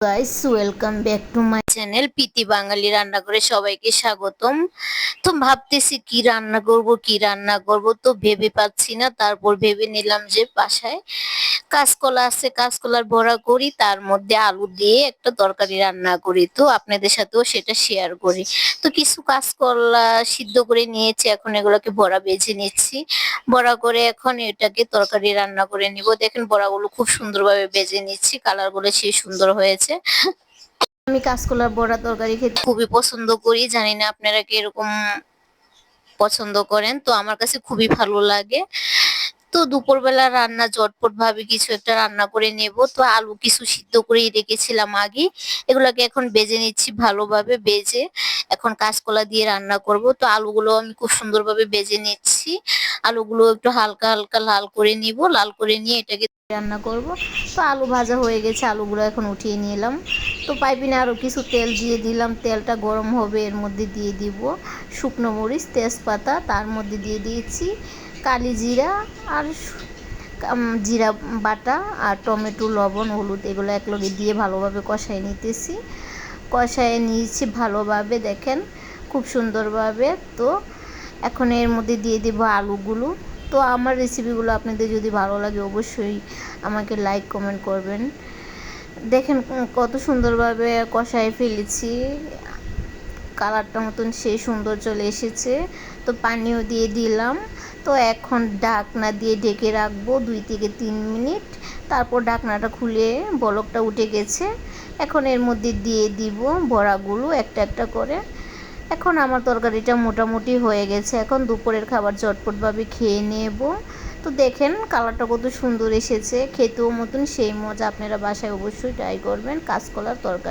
Guys, welcome back to my channel Preeti Bangali রান্নাঘরে সবাইকে স্বাগতম। তো ভাবতেছি কি রান্না করব তো ভেবে পাচ্ছি না। তারপর ভেবে নিলাম যে বাসায় কাঁচকলা আছে, কাঁচকলার বড়া করি, তার মধ্যে আলু দিয়ে একটা তরকারি রান্না করি। তো আপনাদের সাথেও সেটা শেয়ার করি। তো কিছু কাঁচকলা সিদ্ধ করে নিয়েছি, এখন এগুলোকে বড়া ভেজে নিচ্ছি। বড়া করে এখন এটাকে তরকারি রান্না করে নিব। দেখেন বড়াগুলো খুব সুন্দরভাবে ভেজে নিচ্ছি, কালার গুলো সেই সুন্দর হয়েছে। আমি কাঁচকলার বড়া তরকারি খেতে খুবই পছন্দ করি, জানি না আপনারা কি এরকম পছন্দ করেন। তো আমার কাছে খুবই ভালো লাগে। তো দুপুরবেলা রান্না ঝটপট ভাবে কিছু একটা রান্না করে নেব। তো আলু কিছু সিদ্ধ করেই রেখেছিলাম আগে, এগুলাকে এখন বেজে নিচ্ছি ভালোভাবে। বেজে এখন কাঁচকলা দিয়ে রান্না করব। তো আলুগুলো আমি খুব সুন্দরভাবে বেজে নিচ্ছি। আলুগুলো একটু হালকা হালকা লাল করে নিব, লাল করে নিয়ে এটাকে রান্না করব। তো আলু ভাজা হয়ে গেছে, আলুগুলো এখন উঠিয়ে নিলাম। তো পাইপিনে আরও কিছু তেল দিয়ে দিলাম, তেলটা গরম হবে, এর মধ্যে দিয়ে দিব শুকনো মরিচ, তেজপাতা, তার মধ্যে দিয়ে দিয়েছি কালি জিরা আর জিরা বাটা আর টমেটো, লবণ, হলুদ, এগুলো একলগে দিয়ে ভালোভাবে কষাই নিতেছি। কষায় নিয়েছি ভালোভাবে, দেখেন খুব সুন্দরভাবে। তো এখন এর মধ্যে দিয়ে দেব আলুগুলো। তো আমার রেসিপিগুলো আপনাদের যদি ভালো লাগে অবশ্যই আমাকে লাইক কমেন্ট করবেন। দেখেন কত সুন্দরভাবে কষায় ফেলেছি, কালারটা মতন সেই সুন্দর চলে এসেছে। তো পানিও দিয়ে দিলাম। তো এখন ঢাকনা দিয়ে ঢেকে রাখবো 2 থেকে 3 মিনিট। তারপর ঢাকনাটা খুলে বলকটা উঠে গেছে। এখন এর মধ্যে দিয়ে দিব বড়াগুলো একটা একটা করে। এখন আমার তরকারিটা মোটামুটি হয়ে গেছে, এখন দুপুরের খাবার চটপটভাবে খেয়ে নেব। তো দেখেন কালারটা কত সুন্দর এসেছে, খেতেও মতন সেই মজা। আপনারা বাসায় অবশ্যই ট্রাই করবেন কাঁচকলার তরকারি।